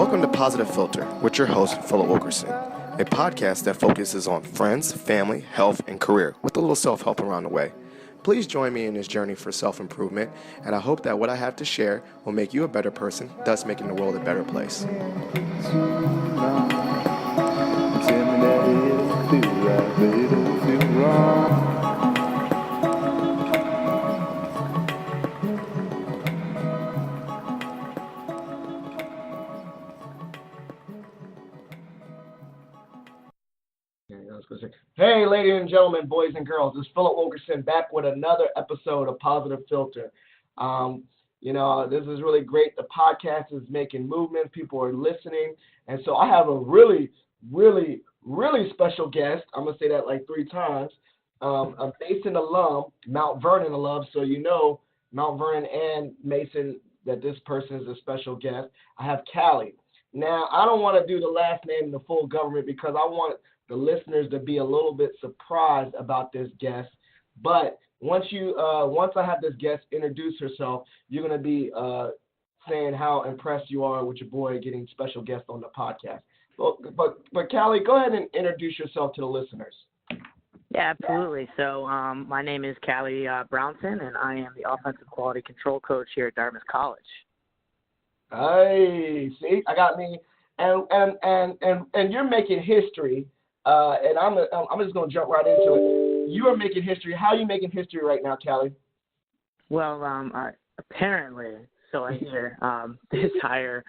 Welcome to Positive Filter with your host, Philip Wilkerson, a podcast that focuses on friends, family, health, and career with a little self-help around the way. Please join me in this journey for self-improvement, and I hope that what I have to share will make you a better person, thus making the world a better place. Hey, ladies and gentlemen, boys and girls, this is Philip Wilkerson back with another episode of Positive Filter. This is really great. The podcast is making movements. People are listening. And so I have a really, really, really special guest. I'm going to say that like 3 times. A Mason alum, Mount Vernon alum. So you know Mount Vernon and Mason that this person is a special guest. I have Callie. Now, I don't want to do the last name in the full government because I want the listeners to be a little bit surprised about this guest. But once I have this guest introduce herself, you're going to be saying how impressed you are with your boy getting special guests on the podcast. But Callie, go ahead and introduce yourself to the listeners. Yeah, absolutely. So my name is Callie Brownson, and I am the offensive quality control coach here at Dartmouth College. Hey, see, I got me, and you're making history. And I'm just going to jump right into it. You are making history. How are you making history right now, Callie? Well, apparently, so I hear, this hire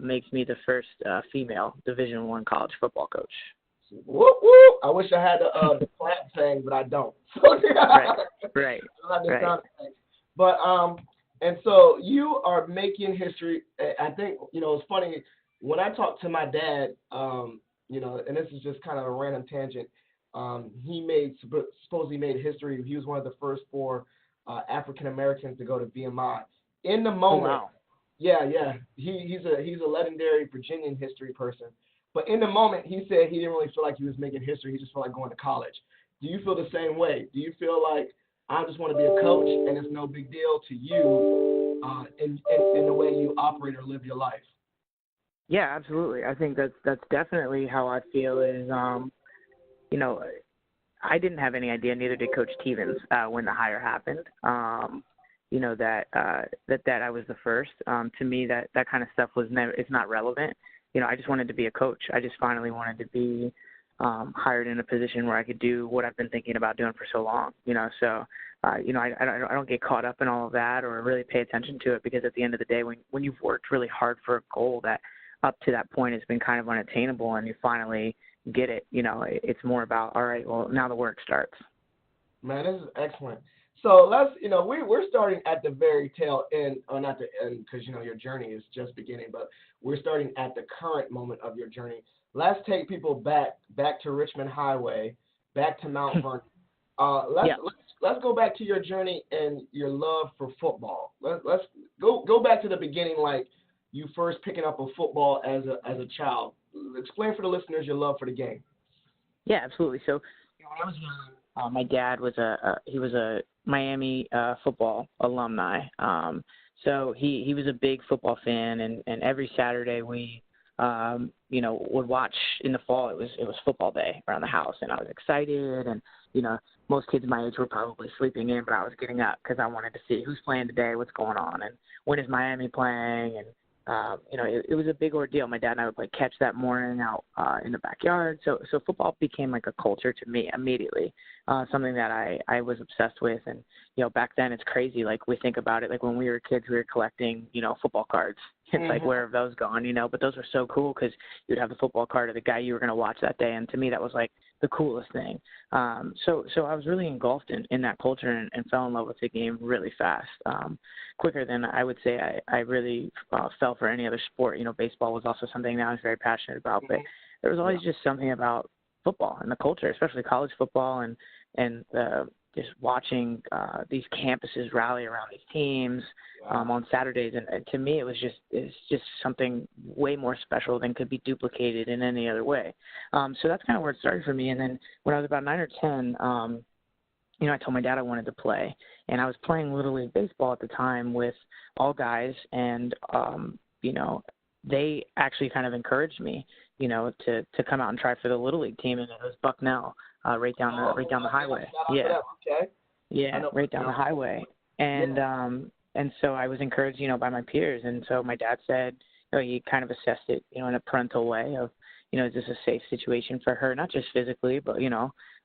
makes me the first female Division I college football coach. Whoop, whoop. I wish I had the clap thing, but I don't. Right. But, and so you are making history. I think, it's funny. When I talk to my dad, and this is just kind of a random tangent. He supposedly made history. He was one of the first 4 African Americans to go to VMI. In the moment, oh, wow. yeah, he's a legendary Virginian history person. But in the moment, he said he didn't really feel like he was making history. He just felt like going to college. Do you feel the same way? Do you feel like I just want to be a coach and it's no big deal to you in the way you operate or live your life? Yeah, absolutely. I think that's definitely how I feel is, I didn't have any idea, neither did Coach Stevens, when the hire happened, that I was the first. To me, that kind of stuff it's not relevant. I just wanted to be a coach. I just finally wanted to be hired in a position where I could do what I've been thinking about doing for so long, so, I don't get caught up in all of that or really pay attention to it because at the end of the day, when you've worked really hard for a goal that up to that point has been kind of unattainable and you finally get it, it's more about, all right, well, now the work starts. Man, this is excellent. So let's, we're starting at the very tail end, or not the end because, your journey is just beginning, but we're starting at the current moment of your journey. Let's take people back to Richmond Highway, back to Mount Vernon. Let's go back to your journey and your love for football. Let's go back to the beginning, like you first picking up a football as a child. Explain for the listeners your love for the game. Yeah, absolutely. So when I was young, my dad was a Miami football alumni. So he was a big football fan, and every Saturday we would watch. In the fall it was football day around the house, and I was excited, and most kids my age were probably sleeping in, but I was getting up because I wanted to see who's playing today, what's going on, and when is Miami playing, and it was a big ordeal. My dad and I would play catch that morning out in the backyard. So football became like a culture to me immediately, something that I was obsessed with. And, back then it's crazy. Like we think about it, like when we were kids, we were collecting, football cards. It's like, where have those gone, but those were so cool because you'd have the football card of the guy you were going to watch that day. And to me, that was like the coolest thing. So I was really engulfed in that culture and fell in love with the game really fast, quicker than I would say I really fell for any other sport. Baseball was also something that I was very passionate about, but there was always just something about football and the culture, especially college football and just watching these campuses rally around these teams on Saturdays, and to me it's just something way more special than could be duplicated in any other way. So that's kind of where it started for me. And then when I was about 9 or 10, I told my dad I wanted to play, and I was playing Little League baseball at the time with all guys, and they actually kind of encouraged me, to come out and try for the Little League team, and it was Bucknell, right down the highway. Yeah. Okay. Yeah, right down the highway. And so I was encouraged, by my peers. And so my dad said, he kind of assessed it, in a parental way of, is this a safe situation for her, not just physically, but,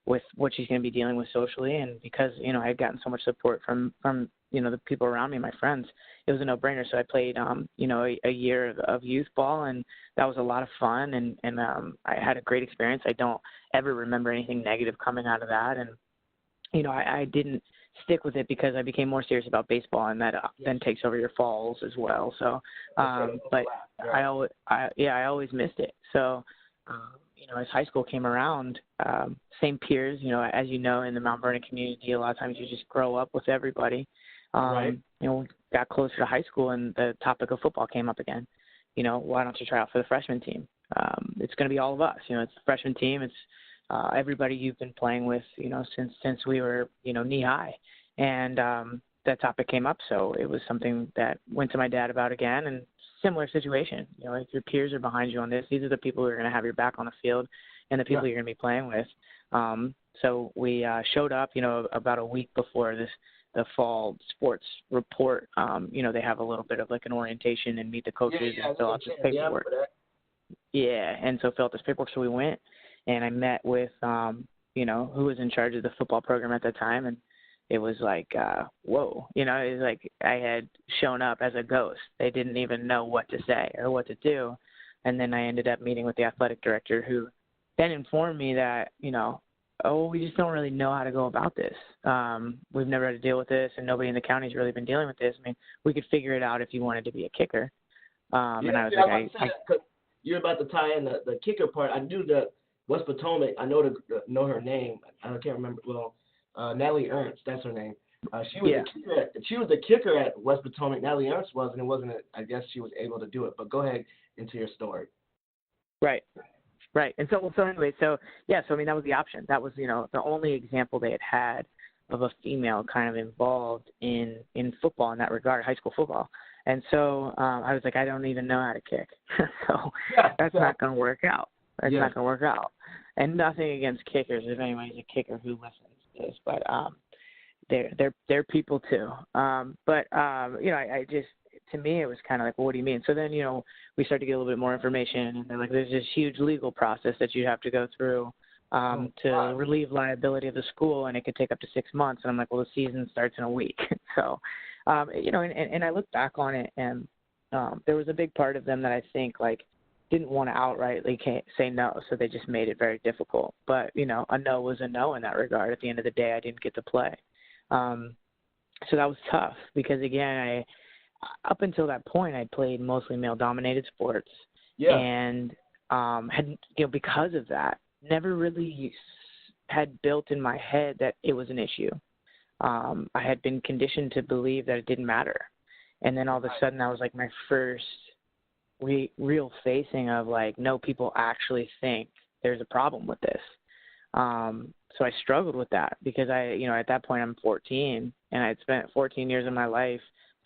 with what she's going to be dealing with socially. And because, I had gotten so much support from the people around me, my friends, it was a no-brainer. So I played, a year of youth ball, and that was a lot of fun. And I had a great experience. I don't ever remember anything negative coming out of that. And, I didn't stick with it because I became more serious about baseball, and that then takes over your falls as well. So, but I always missed it. So, as high school came around, same peers, as in the Mount Vernon community, a lot of times you just grow up with everybody. We got closer to high school, and the topic of football came up again. Why don't you try out for the freshman team? It's going to be all of us. It's the freshman team. It's everybody you've been playing with, since we were, knee high. And that topic came up, so it was something that went to my dad about again, and similar situation. If your peers are behind you on this, these are the people who are going to have your back on the field and the people you're going to be playing with. So we showed up, about a week before the fall sports report. They have a little bit of like an orientation and meet the coaches and fill out this paperwork. And so fill out this paperwork. So we went, and I met with, who was in charge of the football program at the time, and it was like, whoa, it was like I had shown up as a ghost. They didn't even know what to say or what to do. And then I ended up meeting with the athletic director, who then informed me that, we just don't really know how to go about this. We've never had to deal with this, and nobody in the county's really been dealing with this. I mean, we could figure it out if you wanted to be a kicker. And I was you're about to tie in the kicker part. I do the West Potomac. I know her name. I can't remember. Well, Natalie Ernst, that's her name. She was the kicker at West Potomac. Natalie Ernst was, and it wasn't. I guess she was able to do it. But go ahead into your story. Right. And so anyway, so I mean, that was the option. That was, the only example they had of a female kind of involved in football in that regard, high school football. And so I was like, I don't even know how to kick. So that's not going to work out. That's not going to work out. And nothing against kickers, if anybody's a kicker who listens to this, but they're people too. I just, to me, it was kind of like, well, what do you mean? So then, we started to get a little bit more information, and they're like, there's this huge legal process that you have to go through to relieve liability of the school, and it could take up to 6 months. And I'm like, well, the season starts in a week. So, and I look back on it, and there was a big part of them that I think, didn't want to outrightly say no, so they just made it very difficult. But, a no was a no in that regard. At the end of the day, I didn't get to play. So that was tough because, again, up until that point, I played mostly male-dominated sports. And had, because of that, never really had built in my head that it was an issue. I had been conditioned to believe that it didn't matter. And then all of a sudden, that was like my first real facing of no, people actually think there's a problem with this. So I struggled with that because at that point I'm 14, and I'd spent 14 years of my life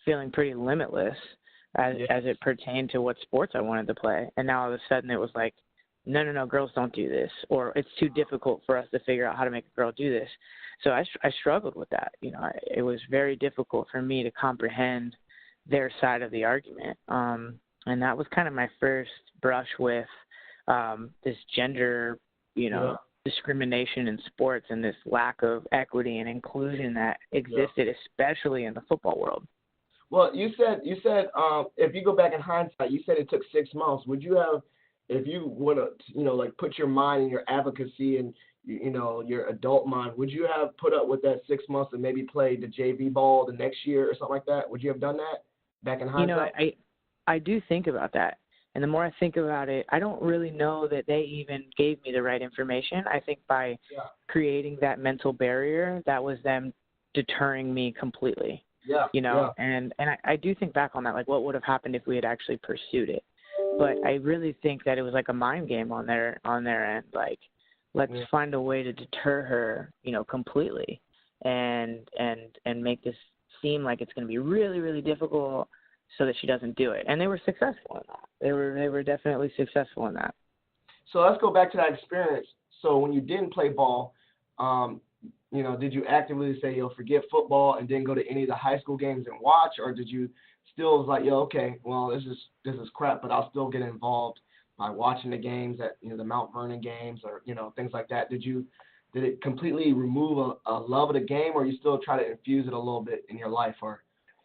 feeling pretty limitless as it pertained to what sports I wanted to play. And now all of a sudden it was like, no, girls don't do this, or it's too difficult for us to figure out how to make a girl do this. So I struggled with that. It was very difficult for me to comprehend their side of the argument. And that was kind of my first brush with this gender, discrimination in sports and this lack of equity and inclusion that existed, especially in the football world. Well, you said if you go back in hindsight, you said it took 6 months. Would you have, if you would have, put your mind in your advocacy and, your adult mind, would you have put up with that 6 months and maybe played the JV ball the next year or something like that? Would you have done that back in hindsight? I do think about that. And the more I think about it, I don't really know that they even gave me the right information. I think by creating that mental barrier, that was them deterring me completely. And I do think back on that, what would have happened if we had actually pursued it. But I really think that it was like a mind game on their end. Let's find a way to deter her, completely, and make this seem like it's going to be really, really difficult so that she doesn't do it. And they were successful in that. They were definitely successful in that. So let's go back to that experience. So when you didn't play ball, did you actively say, forget football and then go to any of the high school games and watch, or did you still was like, okay, well, this is crap, but I'll still get involved by watching the games at, the Mount Vernon games or, things like that? Did it completely remove a love of the game, or you still try to infuse it a little bit in your life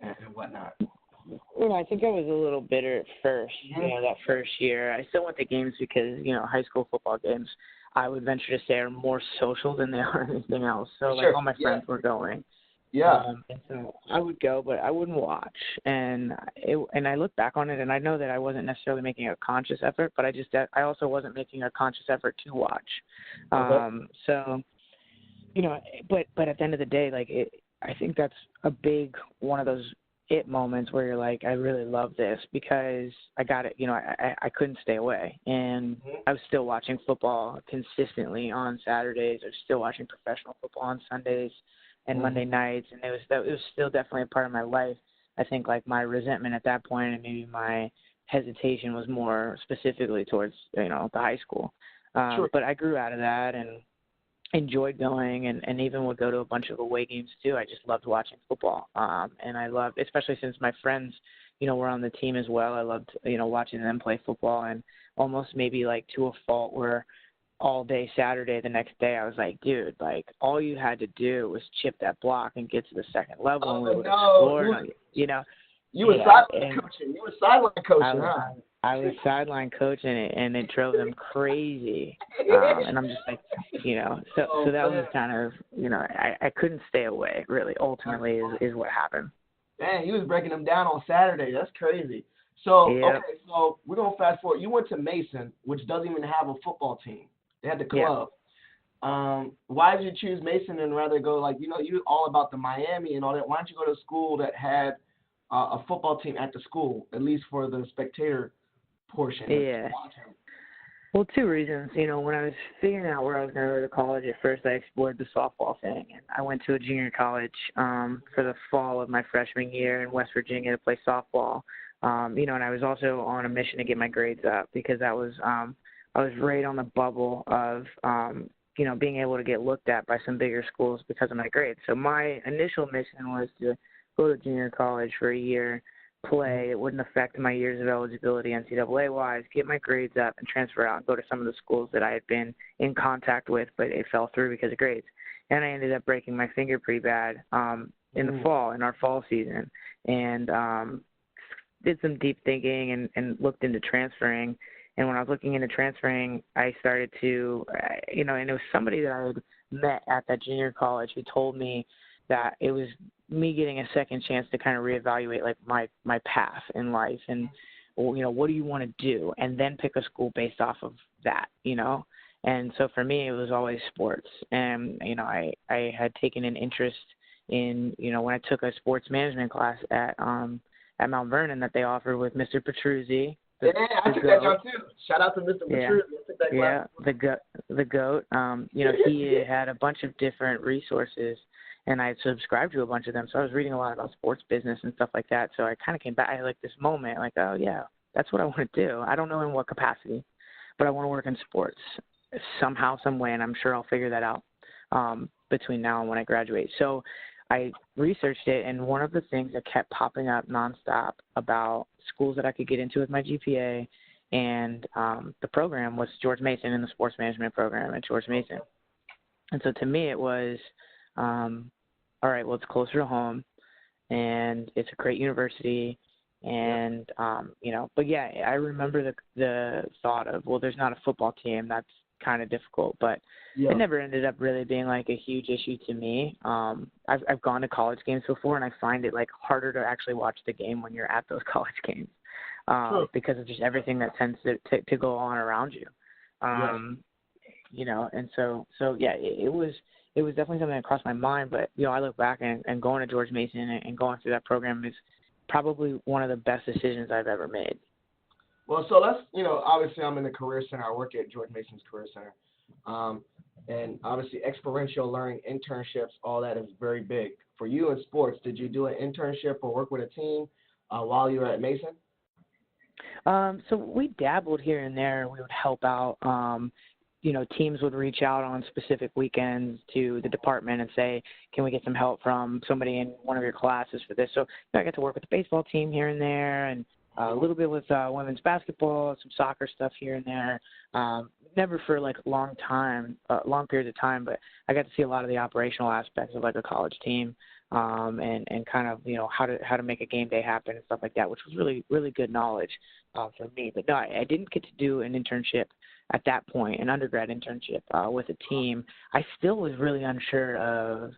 and whatnot? I think I was a little bitter at first, that first year. I still went to games because, high school football games, I would venture to say, are more social than they are anything else. So, sure. All my friends were going. Yeah. And so I would go, but I wouldn't watch. And I look back on it, and I know that I wasn't necessarily making a conscious effort, but I also wasn't making a conscious effort to watch. Okay. So, but at the end of the day, I think that's a big one of those it moments where you're like, I really love this because I got it. I couldn't stay away, and I was still watching football consistently on Saturdays. I was still watching professional football on Sundays and Monday nights, and it was still definitely a part of my life. I think my resentment at that point and maybe my hesitation was more specifically towards the high school. Sure. But I grew out of that and enjoyed going and even would go to a bunch of away games too. I just loved watching football. And I loved, especially since my friends, were on the team as well. I loved, watching them play football, and almost maybe to a fault where all day Saturday, the next day, I was like, dude, all you had to do was chip that block and get to the second level, and we would have scored. You were sideline coaching. You were sideline coaching, huh? I was sideline coaching it, and it drove them crazy. And I'm just like, so that was kind of, I couldn't stay away, really, ultimately, is what happened. Man, he was breaking them down on Saturday. That's crazy. So, yep. Okay, so we're going to fast forward. You went to Mason, which doesn't even have a football team. They had the club. Yep. Why did you choose Mason and rather go, you're all about the Miami and all that. Why don't you go to a school that had a football team at the school, at least for the spectator portion? Yeah. Well, two reasons. When I was figuring out where I was going to go to college, at first I explored the softball thing. And I went to a junior college for the fall of my freshman year in West Virginia to play softball. And I was also on a mission to get my grades up because I was right on the bubble of, being able to get looked at by some bigger schools because of my grades. So my initial mission was to go to junior college for a year, play. It wouldn't affect my years of eligibility NCAA-wise, get my grades up, and transfer out and go to some of the schools that I had been in contact with, but it fell through because of grades. And I ended up breaking my finger pretty bad in the fall, in our fall season, and did some deep thinking and looked into transferring. And when I was looking into transferring, I started to, and it was somebody that I had met at that junior college who told me that it was me getting a second chance to kind of reevaluate my path in life and, what do you want to do? And then pick a school based off of that, And so for me, it was always sports. And, I had taken an interest in, when I took a sports management class at Mount Vernon that they offered with Mr. Petruzzi. I took that job too. Shout out to Mr. Petruzzi. Yeah, the GOAT. He had a bunch of different resources, and I subscribed to a bunch of them. So I was reading a lot about sports business and stuff like that. So I kind of came back. I had this moment, oh yeah, that's what I want to do. I don't know in what capacity, but I want to work in sports somehow, some way, and I'm sure I'll figure that out between now and when I graduate. So I researched it, and one of the things that kept popping up nonstop about schools that I could get into with my GPA and the program was George Mason and the sports management program at George Mason. And so to me it was, all right, well, it's closer to home, and it's a great university, and, but yeah, I remember the thought of, well, there's not a football team. That's kind of difficult, but it never ended up really being a huge issue to me. I've gone to college games before, and I find it harder to actually watch the game when you're at those college games because of just everything that tends to go on around you. And so yeah, it was definitely something that crossed my mind, but I look back and going to George Mason and going through that program is probably one of the best decisions I've ever made. Well, so let's, obviously I'm in the Career Center. I work at George Mason's Career Center. And obviously experiential learning, internships, all that is very big. For you in sports, did you do an internship or work with a team while you were at Mason? So we dabbled here and there. We would help out. Teams would reach out on specific weekends to the department and say, can we get some help from somebody in one of your classes for this? So I got to work with the baseball team here and there, and a little bit with women's basketball, some soccer stuff here and there. Never for like long periods of time, but I got to see a lot of the operational aspects of like a college team, and kind of, how to make a game day happen and stuff like that, which was really, really good knowledge for me. But no, I didn't get to do an internship at that point, an undergrad internship with a team. I still was really unsure of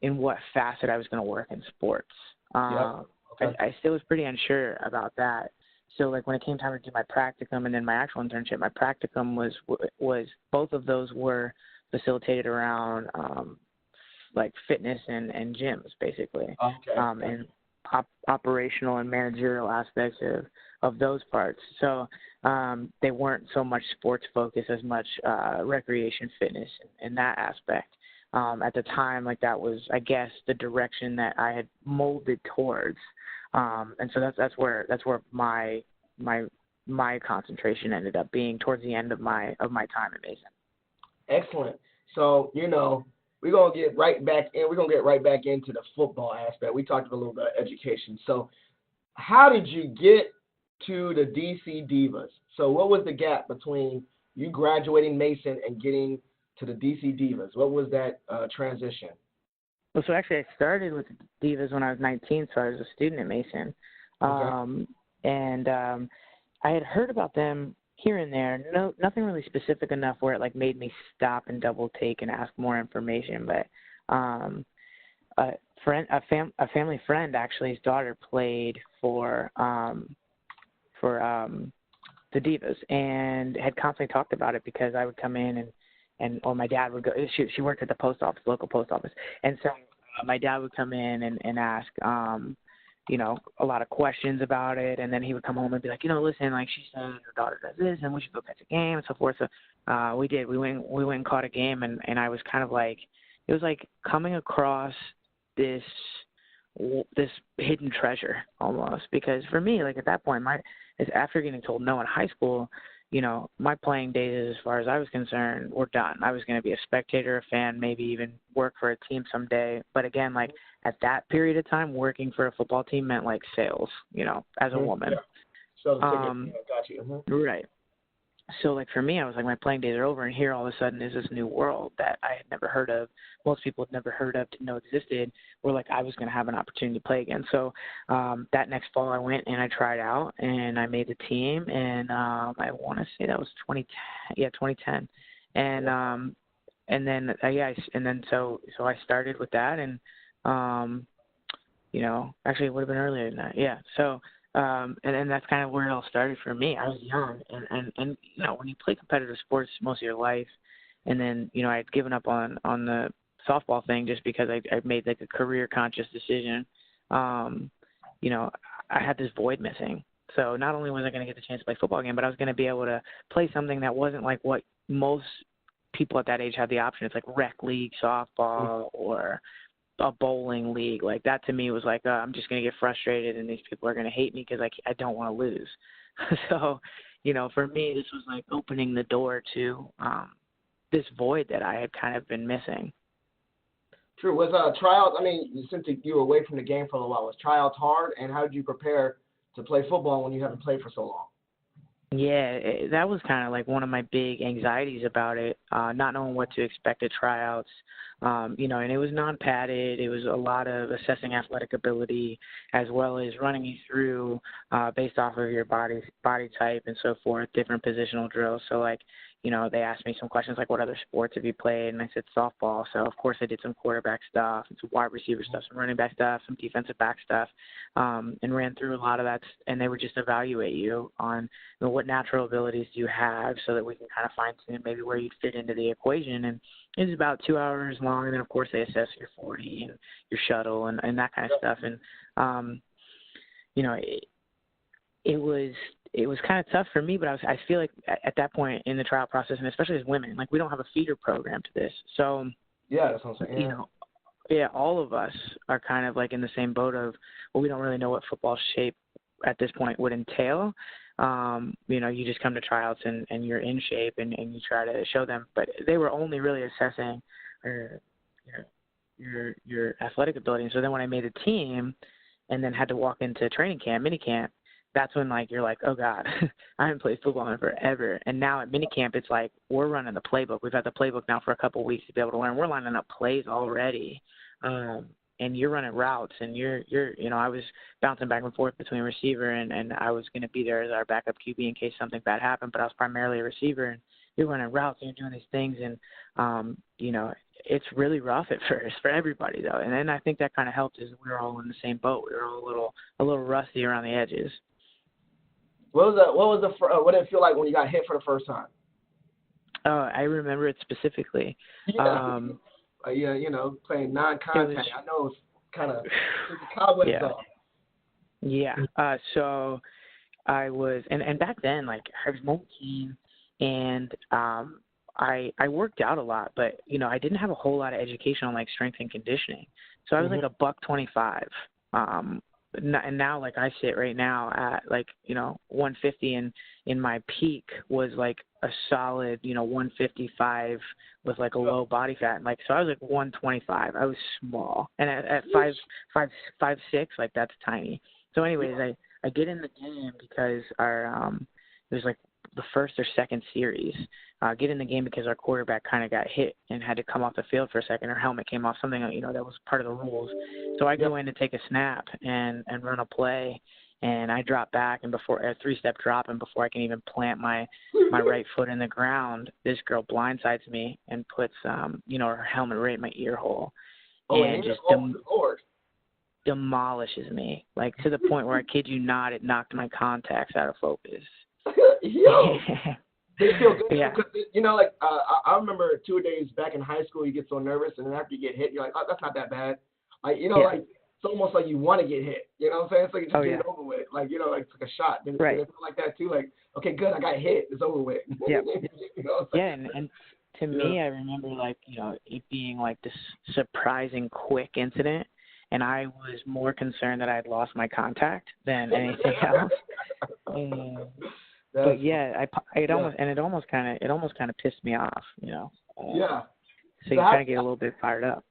in what facet I was going to work in sports. Okay. I still was pretty unsure about that. So like when it came time to do my practicum and then my actual internship, my practicum was both of those were facilitated around like fitness and gyms basically, Okay. and operational and managerial aspects of those parts. So they weren't so much sports focused as much recreation, fitness, and that aspect. At the time, like that was, I guess, the direction that I had molded towards, and so that's where my concentration ended up being towards the end of my time at Mason. Excellent. So we're gonna get right back in. We're gonna get right back into the football aspect. We talked a little bit about education. So, how did you get to the DC Divas? So, what was the gap between you graduating Mason and getting to the DC Divas? What was that transition? Well, so actually, I started with the Divas when I was 19, so I was a student at Mason, and I had heard about them here and there. Nothing really specific enough where it like made me stop and double take and ask more information. But a family friend, actually, his daughter played for the Divas and had constantly talked about it because I would come in or my dad would go. She worked at the post office, local post office, and so my dad would come in and ask, a lot of questions about it, and then he would come home and be like, listen, like she said her daughter does this, and we should go catch a game and so forth. So we did. We went and caught a game, and I was kind of like, it was like coming across this hidden treasure almost, because for me, like at that point, after getting told no in high school, my playing days, as far as I was concerned, were done. I was going to be a spectator, a fan, maybe even work for a team someday. But again, like at that period of time, working for a football team meant like sales, as a woman. Yeah. So got you. Mm-hmm. Right. So like for me, I was like, my playing days are over, and here all of a sudden is this new world that I had never heard of. Most people had never heard of, didn't know existed. Where like I was going to have an opportunity to play again. So that next fall, I went and I tried out, and I made the team, and I want to say that was 2010, and then so I started with that, and actually it would have been earlier than that. Yeah, so. And that's kind of where it all started for me. I was young, and when you play competitive sports most of your life, and then I had given up on the softball thing just because I made like a career conscious decision. I had this void missing. So not only was I going to get the chance to play football again, but I was going to be able to play something that wasn't like what most people at that age had the option. It's like rec league softball or a bowling league. Like that to me was like, I'm just going to get frustrated and these people are going to hate me because I don't want to lose. So, for me, this was like opening the door to this void that I had kind of been missing. True. Was tryouts, since you were away from the game for a little while, was tryouts hard, and how did you prepare to play football when you haven't played for so long? Yeah, that was kind of like one of my big anxieties about it, not knowing what to expect at tryouts. And it was non-padded. It was a lot of assessing athletic ability as well as running you through based off of your body type and so forth, different positional drills. So like, they asked me some questions like, what other sports have you played? And I said softball. So of course I did some quarterback stuff, and some wide receiver stuff, some running back stuff, some defensive back stuff, and ran through a lot of that. And they would just evaluate you on what natural abilities do you have so that we can kind of fine-tune maybe where you'd fit into the equation. And it was about 2 hours long. And then of course they assess your 40 and your shuttle and that kind of stuff. And, it was kind of tough for me, but I feel like at that point in the trial process, and especially as women, like we don't have a feeder program to this. So, yeah, that's what I'm saying. All of us are kind of like in the same boat of, well, we don't really know what football shape at this point would entail. You just come to tryouts and you're in shape and you try to show them. But they were only really assessing your athletic ability. And so then when I made a team and then had to walk into training camp, minicamp, that's when, like, you're like, oh, God, I haven't played football in forever. And now at minicamp, it's like we're running the playbook. We've had the playbook now for a couple of weeks to be able to learn. We're lining up plays already. And you're running routes, and you're I was bouncing back and forth between receiver and I was going to be there as our backup QB in case something bad happened, but I was primarily a receiver, and you're running routes and you're doing these things, and it's really rough at first for everybody though. And then I think that kind of helped is we were all in the same boat. We were all a little rusty around the edges. What did it feel like when you got hit for the first time? Oh, I remember it specifically. Yeah. Playing non-contact. I know it's kind of cowboy stuff. Yeah. So I was, and back then, like, I was 19, and I worked out a lot, but I didn't have a whole lot of education on like strength and conditioning. So I was like a $125. And now, like, I sit right now at like 150, and in my peak was like a solid 155 with like a low body fat, and like so I was like 125. I was small, and at 5'6", like that's tiny. So anyways, I get in the game because our it was like the first or second series. Get in the game because our quarterback kind of got hit and had to come off the field for a second. Her helmet came off, something that was part of the rules. So I go in to take a snap and run a play, and I drop back, and before a 3-step drop, and before I can even plant my right foot in the ground, this girl blindsides me and puts her helmet right in my ear hole, and just demolishes me, like to the point where I kid you not, it knocked my contacts out of focus. Yo. They feel good. Yeah. Because, I remember 2 days back in high school, you get so nervous, and then after you get hit, you're like, oh, that's not that bad. Like, like, it's almost like you want to get hit. You know what I'm saying? It's like you just get it over with. Like, like it's like a shot. Then right. It's like that too. Like, okay, good, I got hit. It's over with. Yeah. Like, and to me, I remember like, it being like this surprising quick incident, and I was more concerned that I had lost my contact than anything else. But yeah, it almost kind of pissed me off, Yeah. So you kind of get a little bit fired up.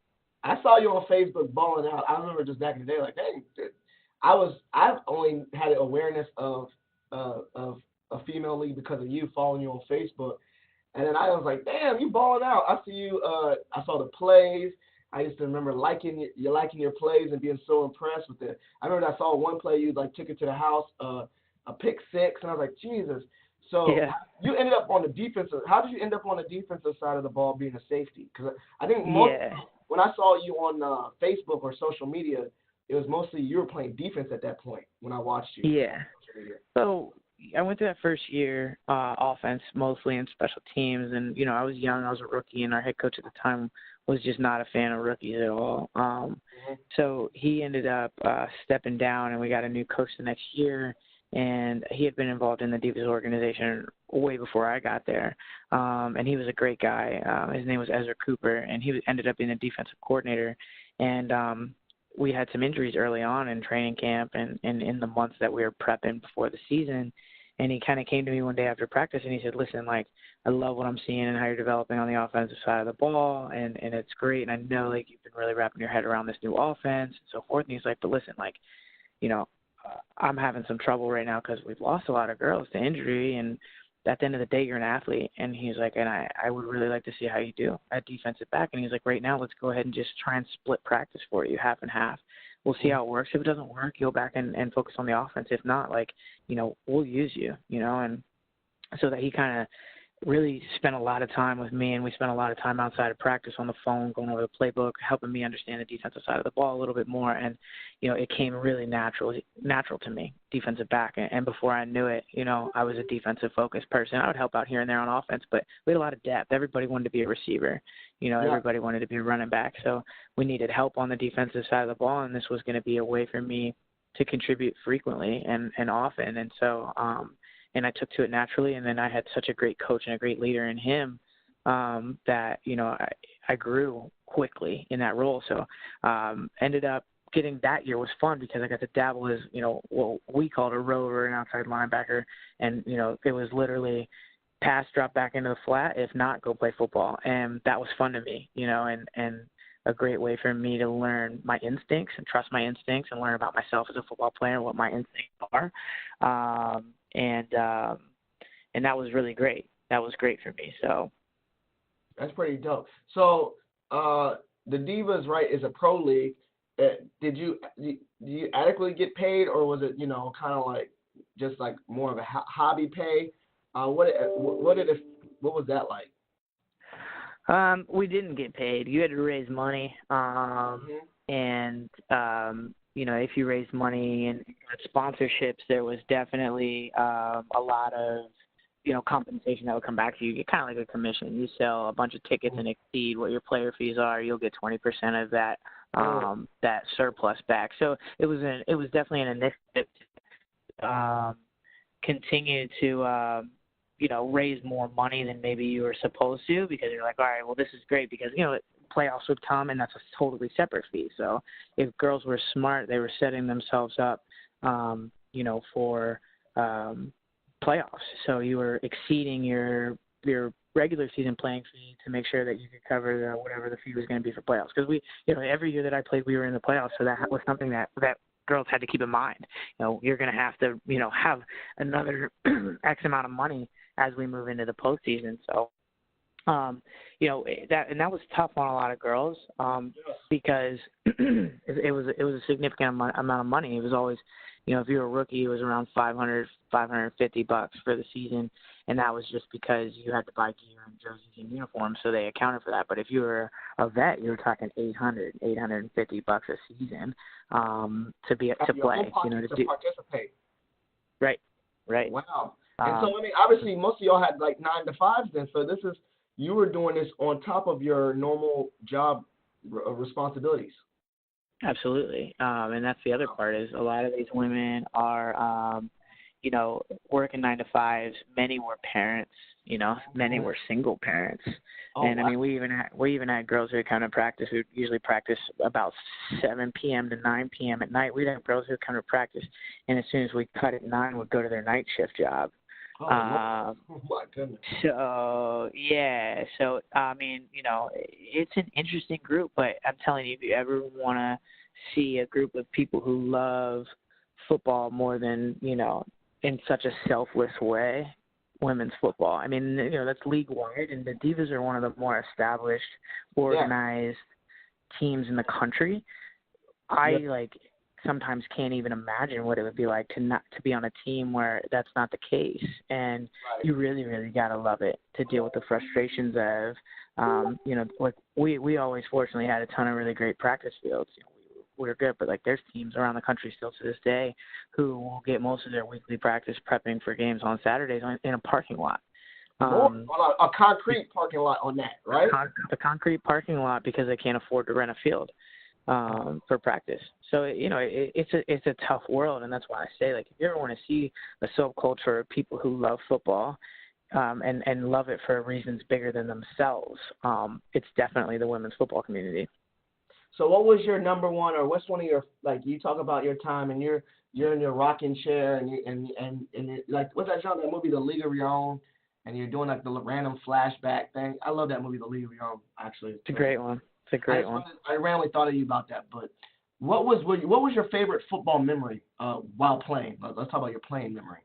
I saw you on Facebook balling out. I remember just back in the day, like, dang, I've only had an awareness of a female league because of you, following you on Facebook, and then I was like, damn, you balling out. I see you. I saw the plays. I used to remember liking your plays and being so impressed with it. I remember I saw one play you like took it to the house. A pick 6, and I was like, Jesus. So you ended up on the defensive. How did you end up on the defensive side of the ball being a safety? Because I think when I saw you on Facebook or social media, it was mostly you were playing defense at that point when I watched you. Yeah. So I went through that first year offense mostly in special teams, and I was young. I was a rookie, and our head coach at the time was just not a fan of rookies at all. So he ended up stepping down, and we got a new coach the next year. And he had been involved in the defense organization way before I got there. And he was a great guy. His name was Ezra Cooper, and he ended up being a defensive coordinator. And we had some injuries early on in training camp and in the months that we were prepping before the season. And he kind of came to me one day after practice, and he said, listen, like, I love what I'm seeing and how you're developing on the offensive side of the ball, and it's great. And I know, like, you've been really wrapping your head around this new offense and so forth. And he's like, but listen, like, I'm having some trouble right now because we've lost a lot of girls to injury, and at the end of the day, you're an athlete. And he's like, and I would really like to see how you do at defensive back. And he's like, right now, let's go ahead and just try and split practice for you, half and half. We'll see how it works. If it doesn't work, you'll back and focus on the offense. If not, like, we'll use you, and so that he kind of really spent a lot of time with me, and we spent a lot of time outside of practice on the phone, going over the playbook, helping me understand the defensive side of the ball a little bit more. And, it came really natural to me, defensive back. And before I knew it, I was a defensive focused person. I would help out here and there on offense, but we had a lot of depth. Everybody wanted to be a receiver. Everybody wanted to be a running back. So we needed help on the defensive side of the ball, and this was going to be a way for me to contribute frequently and often. And so, and I took to it naturally, and then I had such a great coach and a great leader in him that, I grew quickly in that role. So ended up getting that year was fun because I got to dabble as, what we called a rover, an outside linebacker. And, it was literally pass, drop back into the flat. If not, go play football. And that was fun to me, and a great way for me to learn my instincts and trust my instincts and learn about myself as a football player and what my instincts are. And that was really great. That was great for me. So that's pretty dope. So the Divas, right, is a pro league. Did you adequately get paid, or was it kind of like just like more of a hobby pay? What was that like? We didn't get paid. You had to raise money, and if you raised money and got sponsorships, there was definitely a lot of compensation that would come back to you. You get kind of like a commission. You sell a bunch of tickets and exceed what your player fees are, you'll get 20% of that that surplus back. So it was definitely an initiative to continue to raise more money than maybe you were supposed to, because you're like, all right, well, this is great because, playoffs would come and that's a totally separate fee. So if girls were smart, they were setting themselves up, for playoffs. So you were exceeding your regular season playing fee to make sure that you could cover whatever the fee was going to be for playoffs. Because we, every year that I played, we were in the playoffs. So that was something that girls had to keep in mind. You're going to have to, have another X amount of money as we move into the postseason. So, that was tough on a lot of girls because it was a significant amount of money. It was always, if you were a rookie, it was around $550 for the season, and that was just because you had to buy gear and jerseys and uniforms, so they accounted for that. But if you were a vet, you were talking $850 a season to play, to participate. Right. Wow. And so, obviously, most of y'all had like 9 to 5s then. So you were doing this on top of your normal job responsibilities. Absolutely. And that's the other part is a lot of these women are, working 9 to 5s. Many were parents, many were single parents. And wow. We even had girls who would come to practice who usually practice about 7 p.m. to 9 p.m. at night. We'd have girls who come to practice, and as soon as we cut at 9, would go to their night shift job. My goodness. So, yeah. So, it's an interesting group, but I'm telling you, if you ever want to see a group of people who love football more than, in such a selfless way, women's football. That's league-wide, and the Divas are one of the more established, organized teams in the country. I sometimes can't even imagine what it would be like to be on a team where that's not the case. And you really, really got to love it to deal with the frustrations of, we always fortunately had a ton of really great practice fields. We were good, but there's teams around the country still to this day who will get most of their weekly practice prepping for games on Saturdays in a parking lot. On a concrete parking lot on that, right? A concrete parking lot because they can't afford to rent a field for practice. So, it's a tough world, and that's why I say, if you ever want to see a subculture of people who love football and love it for reasons bigger than themselves, it's definitely the women's football community. So what was your number one, or what's one of your, you talk about your time and you're in your rocking chair and what's that genre, that movie, The League of Your Own, and you're doing the random flashback thing. I love that movie, The League of Your Own, actually. It's a great one. I randomly thought of you about that, but what was your favorite football memory while playing? Let's talk about your playing memory.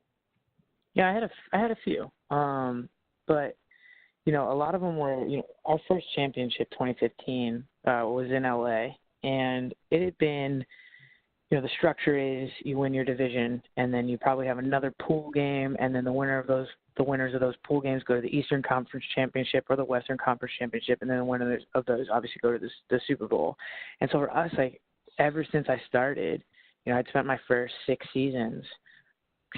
Yeah, I had a few, but a lot of them were, our first championship, 2015, was in LA, and it had been, the structure is you win your division, and then you probably have another pool game, and then the winners of those pool games go to the Eastern Conference Championship or the Western Conference Championship, and then the winners of those obviously go to the Super Bowl. And so for us, ever since I started, I'd spent my first 6 seasons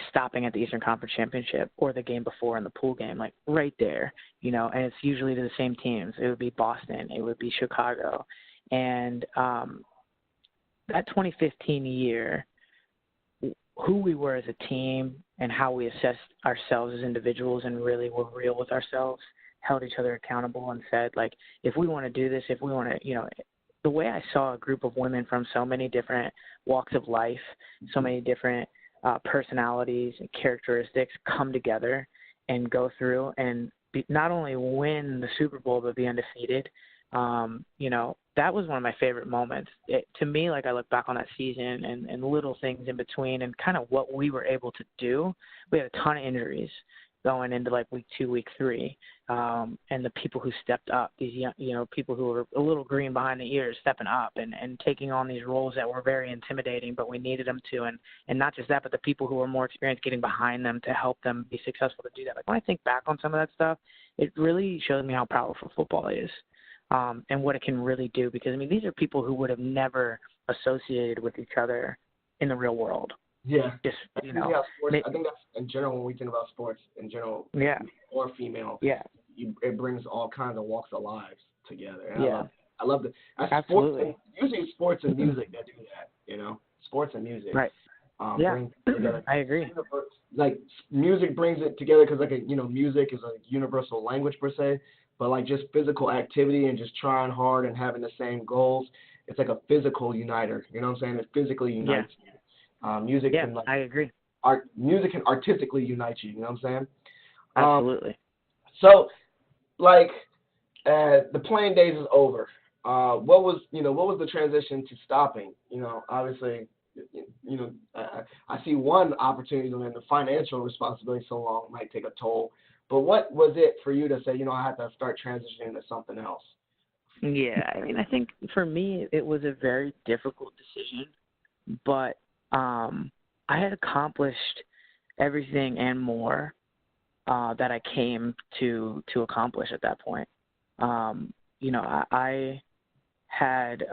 stopping at the Eastern Conference Championship or the game before in the pool game, right there, and it's usually to the same teams. It would be Boston, it would be Chicago. And that 2015 year, who we were as a team and how we assessed ourselves as individuals and really were real with ourselves, held each other accountable and said, if we want to do this, if we want to, the way I saw a group of women from so many different walks of life, so many different personalities and characteristics come together and go through and not only win the Super Bowl but be undefeated. That was one of my favorite moments. To me, like, I look back on that season and little things in between and kind of what we were able to do. We had a ton of injuries going into like week 2, week 3, and the people who stepped up, these young, people who were a little green behind the ears, stepping up and taking on these roles that were very intimidating, but we needed them to, and not just that, but the people who were more experienced getting behind them to help them be successful to do that. Like, when I think back on some of that stuff, it really shows me how powerful football is, and what it can really do. Because these are people who would have never associated with each other in the real world. Yeah. Just, sports, I think that's in general when we think about sports in general, or female. Yeah. It brings all kinds of walks of lives together. And yeah. I love it. Absolutely. Usually sports and music that do that, sports and music. Right. Bring together. I agree. Like, music brings it together because, music is a universal language per se, but like just physical activity and just trying hard and having the same goals, it's like a physical uniter. You know what I'm saying? It physically unites you. Music can, I agree. Music can artistically unite you. You know what I'm saying? Absolutely. So, the playing days is over. What was the transition to stopping? Obviously, I see one opportunity, and the financial responsibility so long might take a toll. But what was it for you to say, I have to start transitioning to something else? Yeah, I think for me it was a very difficult decision, but I had accomplished everything and more that I came to accomplish at that point. I had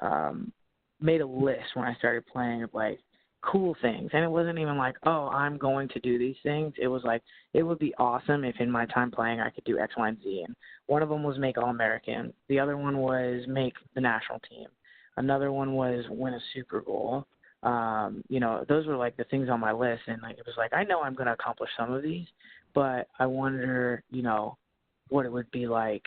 made a list when I started playing of like cool things, and it wasn't even like, oh, I'm going to do these things. It was like, it would be awesome if in my time playing I could do X, Y, and Z. And one of them was make All-American. The other one was make the national team. Another one was win a Super Bowl. Those were like the things on my list, and like it was like, I know I'm going to accomplish some of these, but I wonder, what it would be like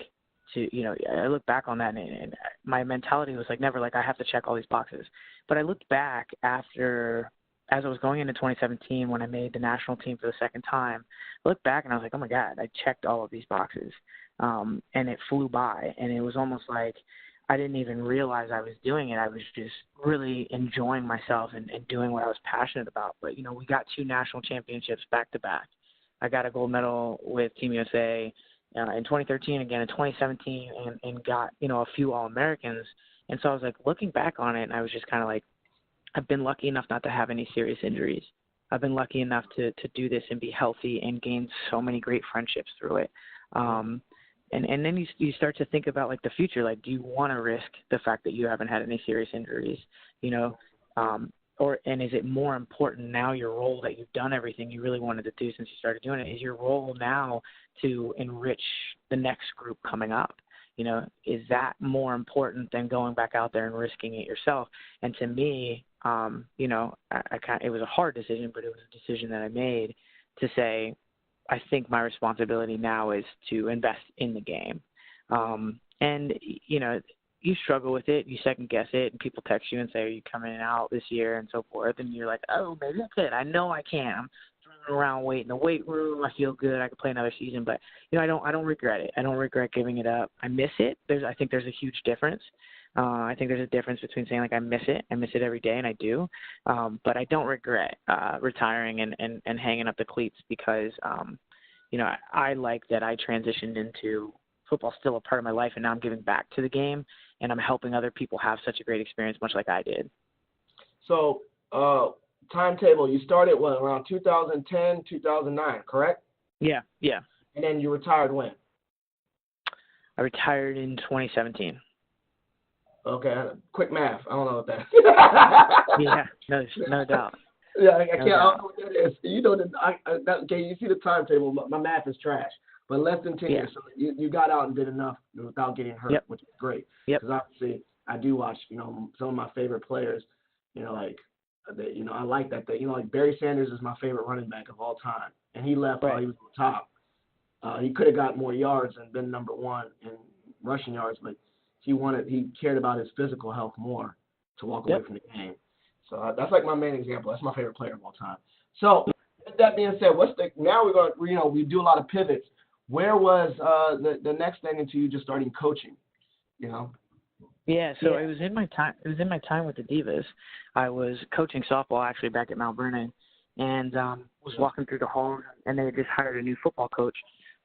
to, I look back on that, and my mentality was like never like I have to check all these boxes. But I looked back as I was going into 2017 when I made the national team for the second time. I looked back and I was like, oh my God, I checked all of these boxes, and it flew by, and it was almost like I didn't even realize I was doing it. I was just really enjoying myself and doing what I was passionate about. But, we got 2 national championships back to back. I got a gold medal with Team USA in 2013, again in 2017, and got, a few All-Americans. And so I was like looking back on it, and I was just kind of like, I've been lucky enough not to have any serious injuries. I've been lucky enough to do this and be healthy and gain so many great friendships through it. And then you start to think about like the future. Like, do you want to risk the fact that you haven't had any serious injuries? And is it more important now, your role that you've done everything you really wanted to do since you started doing it? Is your role now to enrich the next group coming up? Is that more important than going back out there and risking it yourself? And to me, it was a hard decision, but it was a decision that I made to say, I think my responsibility now is to invest in the game. And you struggle with it, you second guess it, and people text you and say, are you coming out this year and so forth? And you're like, oh, maybe I could. I know I can. I'm running around weight in the weight room. I feel good. I could play another season. But, I don't regret it. I don't regret giving it up. I miss it. I think there's a huge difference. I think there's a difference between saying, like, I miss it every day, and I do. But I don't regret retiring and hanging up the cleats because, I like that I transitioned into football, still a part of my life, and now I'm giving back to the game, and I'm helping other people have such a great experience, much like I did. So, timetable, you started, around 2010, 2009, correct? Yeah. And then you retired when? I retired in 2017. Okay, quick math. I don't know what that Yeah, no doubt. Yeah, I don't know what that is. Okay, you see the timetable. My math is trash. But less than 10 years. So you got out and did enough without getting hurt, which is great. Because obviously I do watch, some of my favorite players, I like that. Like Barry Sanders is my favorite running back of all time. And he left while he was on top. He could have got more yards and been number 1 in rushing yards, but he cared about his physical health more to walk away Yep. from the game. So that's like my main example. That's my favorite player of all time. So with that being said, now we're going to, we do a lot of pivots. Where was the next thing into you just starting coaching? Yeah, so it was in my time. It was in my time with the Divas. I was coaching softball actually back at Mount Vernon, and was walking through the halls, and they had just hired a new football coach.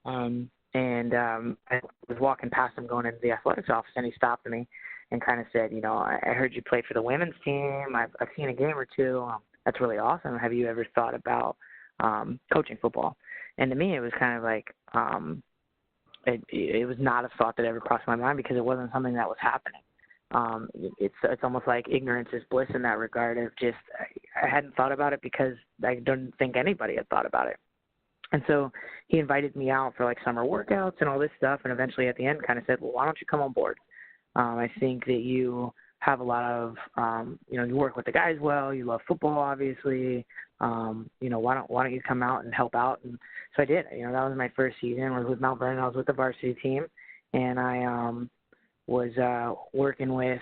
I was walking past him going into the athletics office, and he stopped me and kind of said, I heard you played for the women's team. I've seen a game or two. That's really awesome. Have you ever thought about coaching football? And to me, it was kind of like it was not a thought that ever crossed my mind because it wasn't something that was happening. It's almost like ignorance is bliss in that regard of just I hadn't thought about it because I don't think anybody had thought about it. And so he invited me out for like summer workouts and all this stuff, and eventually at the end kind of said, well, why don't you come on board? I think that you have a lot of, you work with the guys well, you love football, obviously, why don't you come out and help out? And so I did. That was my first season. I was with Mount Vernon. I was with the varsity team, and I was working with,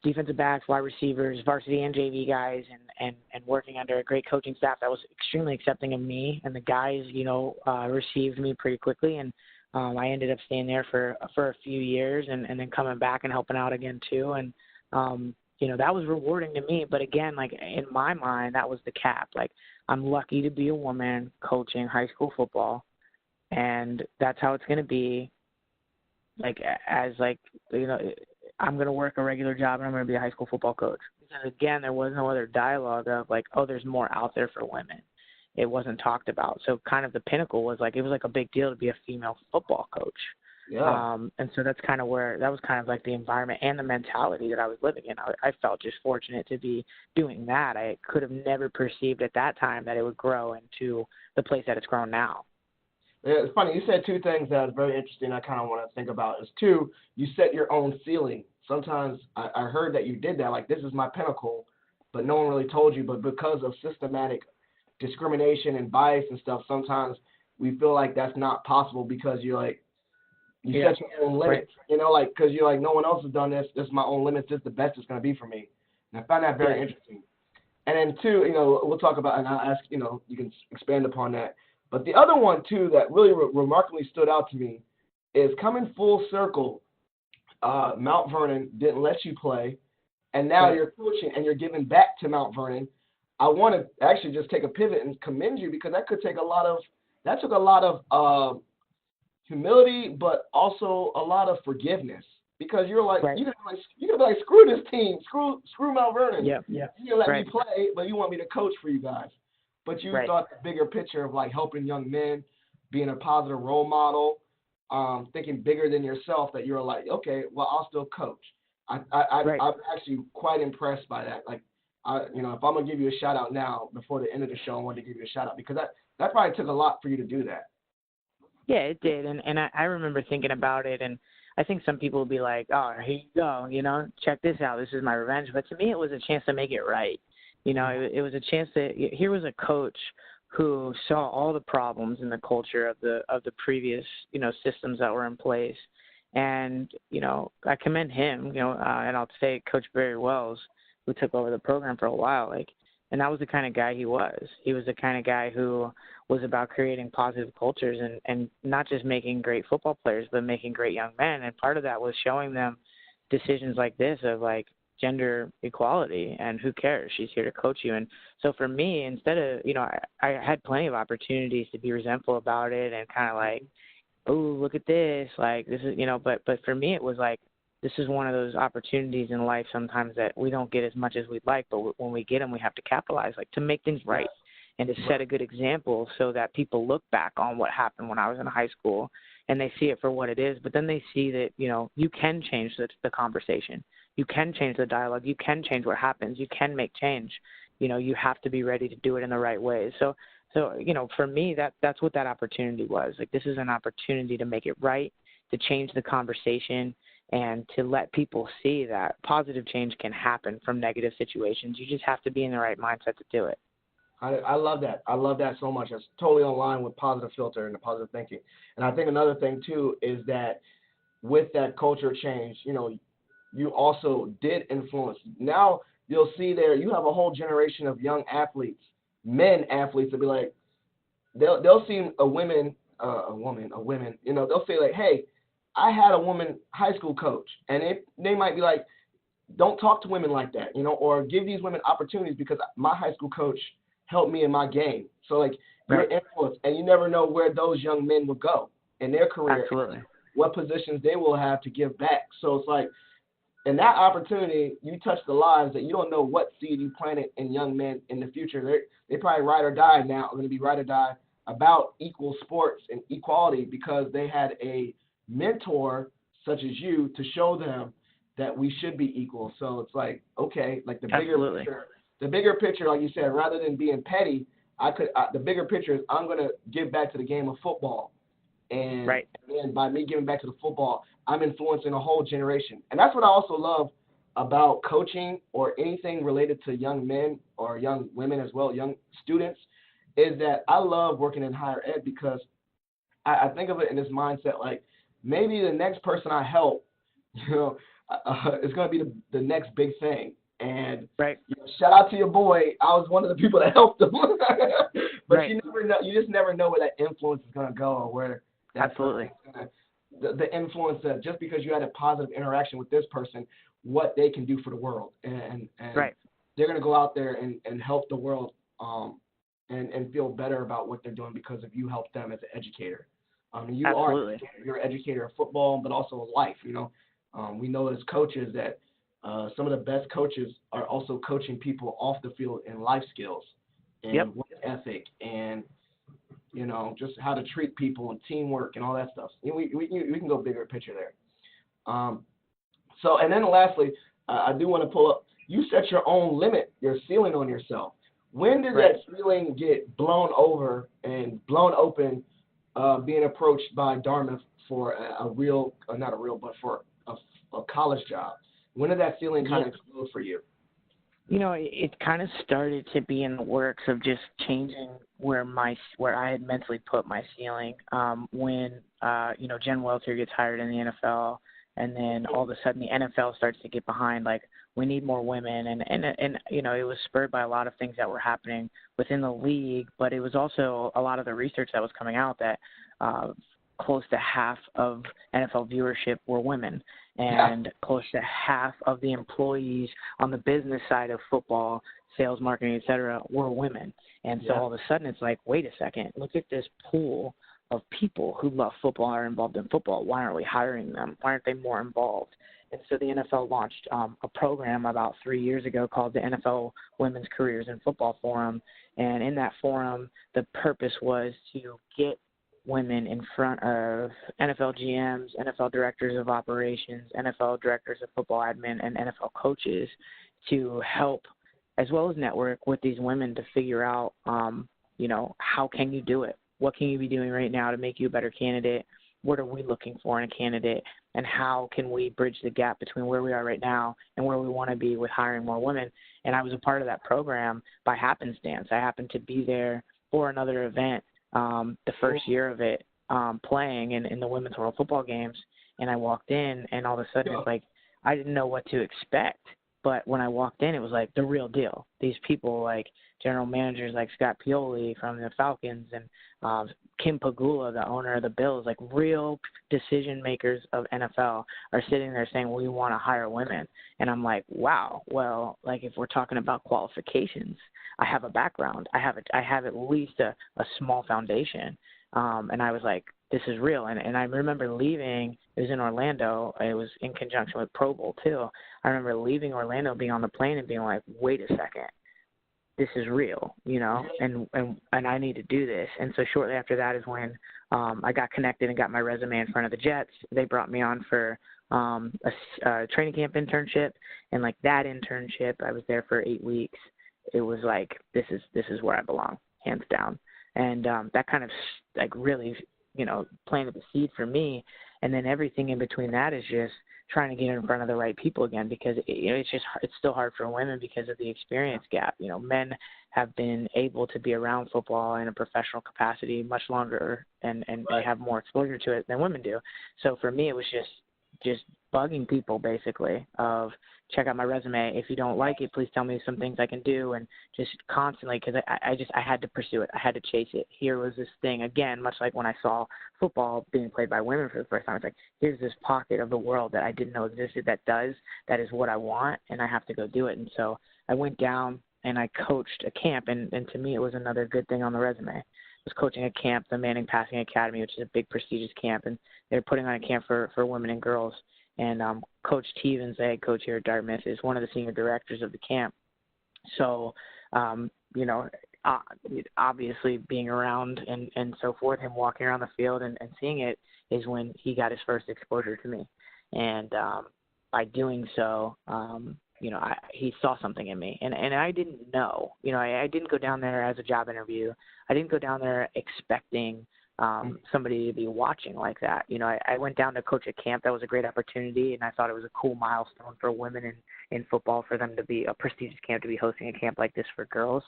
defensive backs, wide receivers, varsity and JV guys, and working under a great coaching staff that was extremely accepting of me. And the guys, received me pretty quickly. And I ended up staying there for a few years and then coming back and helping out again too. And, that was rewarding to me. But again, like in my mind, that was the cap. Like I'm lucky to be a woman coaching high school football, and that's how it's going to be. Like as I'm going to work a regular job and I'm going to be a high school football coach. Because again, there was no other dialogue of like, oh, there's more out there for women. It wasn't talked about. So kind of the pinnacle was like, it was like a big deal to be a female football coach. Yeah. And so that's kind of where, that was kind of like the environment and the mentality that I was living in. I felt just fortunate to be doing that. I could have never perceived at that time that it would grow into the place that it's grown now. Yeah, it's funny. You said two things that are very interesting I kind of want to think about. Is two, you set your own ceiling. Sometimes I heard that you did that, like this is my pinnacle, but no one really told you. But because of systematic discrimination and bias and stuff, sometimes we feel like that's not possible because you set your own limits, right. because you're like, no one else has done this. This is my own limits. This is the best it's going to be for me. And I find that very interesting. And then two, we'll talk about, and I'll ask, you can expand upon that. But the other one, too, that really remarkably stood out to me is coming full circle. Mount Vernon didn't let you play, and now you're coaching and you're giving back to Mount Vernon. I want to actually just take a pivot and commend you because that took a lot of humility, but also a lot of forgiveness because you're like, you can be like, screw this team, screw Mount Vernon. Yeah. You let me play, but you want me to coach for you guys. But you thought the bigger picture of like helping young men, being a positive role model, thinking bigger than yourself, that you're like, okay, well, I'll still coach. I'm actually quite impressed by that. Like, if I'm going to give you a shout out now before the end of the show, I wanted to give you a shout out because that probably took a lot for you to do that. Yeah, it did. And I remember thinking about it, and I think some people would be like, oh, here you go, check this out. This is my revenge. But to me, it was a chance to make it right. It was a chance that here was a coach who saw all the problems in the culture of the previous, systems that were in place. And, I commend him, and I'll say Coach Barry Wells, who took over the program for a while, and that was the kind of guy he was. He was the kind of guy who was about creating positive cultures and not just making great football players, but making great young men. And part of that was showing them decisions like this of like, gender equality, and who cares? She's here to coach you. And so for me, instead of, I had plenty of opportunities to be resentful about it and kind of like, oh, look at this, like this is, but for me, it was like, this is one of those opportunities in life sometimes that we don't get as much as we'd like, but when we get them, we have to capitalize, like to make things right and to set a good example so that people look back on what happened when I was in high school and they see it for what it is, but then they see that, you can change the conversation. You can change the dialogue. You can change what happens. You can make change. You have to be ready to do it in the right way. So for me, that's what that opportunity was. Like, this is an opportunity to make it right, to change the conversation, and to let people see that positive change can happen from negative situations. You just have to be in the right mindset to do it. I love that. I love that so much. It's totally in line with positive filter and the positive thinking. And I think another thing, too, is that with that culture change, you also did influence. Now you'll see there you have a whole generation of young athletes, men athletes, that be like they'll see a women, they'll say like, hey, I had a woman high school coach, and they might be like, don't talk to women like that, or give these women opportunities because my high school coach helped me in my game. So like your Right. influence, and you never know where those young men will go in their career, Absolutely. what positions they will have to give back. So it's like in that opportunity, you touch the lives that you don't know what seed you planted in young men in the future. They probably ride or die now, are going to be ride or die about equal sports and equality because they had a mentor such as you to show them that we should be equal. So it's like, okay, like Absolutely. the bigger picture, like you said, rather than being petty, the bigger picture is I'm going to give back to the game of football. And, Right. and by me giving back to the football, I'm influencing a whole generation. And that's what I also love about coaching or anything related to young men or young women as well, young students, is that I love working in higher ed because I think of it in this mindset like maybe the next person I help, you know, is going to be the next big thing. And Right. Shout out to your boy. I was one of the people that helped him. But Right. you never know. You just never know where that influence is going to go or where that Absolutely. the influence that just because you had a positive interaction with this person, what they can do for the world, and Right. they're going to go out there and help the world, and feel better about what they're doing because of you helped them as an educator. Absolutely. You're an educator of football, but also of life. We know as coaches that some of the best coaches are also coaching people off the field in life skills and Yep. work ethic and just how to treat people and teamwork and all that stuff. We can go bigger picture there. And then lastly, I do want to pull up. You set your own limit, your ceiling on yourself. When did Right. that ceiling get blown over and blown open, being approached by Dartmouth for but for a college job? When did that ceiling kind of explode for you? It kind of started to be in the works of just changing where I had mentally put my ceiling. When Jen Welter gets hired in the NFL, and then all of a sudden the NFL starts to get behind, like, we need more women, and it was spurred by a lot of things that were happening within the league, but it was also a lot of the research that was coming out that close to half of NFL viewership were women, and close to half of the employees on the business side of football, sales, marketing, et cetera, were women. And so all of a sudden it's like, wait a second, look at this pool of people who love football and are involved in football. Why aren't we hiring them? Why aren't they more involved? And so the NFL launched a program about 3 years ago called the NFL Women's Careers in Football Forum. And in that forum, the purpose was to get women in front of NFL GMs, NFL directors of operations, NFL directors of football admin, and NFL coaches to help, as well as network with these women to figure out, how can you do it? What can you be doing right now to make you a better candidate? What are we looking for in a candidate? And how can we bridge the gap between where we are right now and where we want to be with hiring more women? And I was a part of that program by happenstance. I happened to be there for another event the first year of it, playing in the Women's World Football Games. And I walked in, and all of a sudden it's like I didn't know what to expect. But when I walked in, it was like the real deal. These people, like general managers like Scott Pioli from the Falcons and Kim Pagula, the owner of the Bills, like real decision makers of NFL are sitting there saying, we want to hire women. And I'm like, wow, well, like if we're talking about qualifications, I have a background. I have at least a small foundation. And I was like, this is real. And I remember leaving. It was in Orlando. It was in conjunction with Pro Bowl, too. I remember leaving Orlando, being on the plane and being like, wait a second. This is real, and I need to do this. And so shortly after that is when I got connected and got my resume in front of the Jets. They brought me on for a training camp internship. And like that internship, I was there for 8 weeks. It was like, this is where I belong, hands down. And that kind of like really, planted the seed for me. And then everything in between that is just trying to get in front of the right people again, because it's still hard for women because of the experience gap. Men have been able to be around football in a professional capacity much longer, and they have more exposure to it than women do. So for me, it was just just bugging people basically of check out my resume. If you don't like it, please tell me some things I can do, and just constantly, because I had to pursue it. I had to chase it. Here was this thing, again, much like when I saw football being played by women for the first time. It's like, here's this pocket of the world that I didn't know existed that is what I want, and I have to go do it. And so I went down and I coached a camp, and to me it was another good thing on the resume. I was coaching a camp, the Manning Passing Academy, which is a big prestigious camp, and they're putting on a camp for women and girls. And Coach Stevens, the head coach here at Dartmouth, is one of the senior directors of the camp. So, obviously being around and so forth, him walking around the field and seeing it is when he got his first exposure to me. And by doing so, he saw something in me. And I didn't know. I didn't go down there as a job interview. I didn't go down there expecting somebody to be watching like that. I went down to coach a camp. That was a great opportunity, and I thought it was a cool milestone for women in football, for them to be a prestigious camp, to be hosting a camp like this for girls.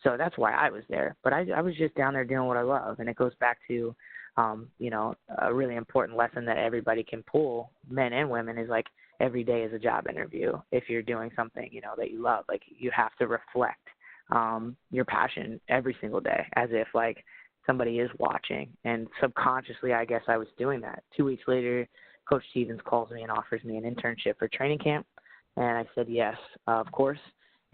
So that's why I was there. But I was just down there doing what I love, and it goes back to, a really important lesson that everybody can pull, men and women, is like every day is a job interview. If you're doing something, that you love, like you have to reflect your passion every single day as if like somebody is watching. And subconsciously, I guess I was doing that. 2 weeks later, Coach Stevens calls me and offers me an internship for training camp. And I said yes, of course.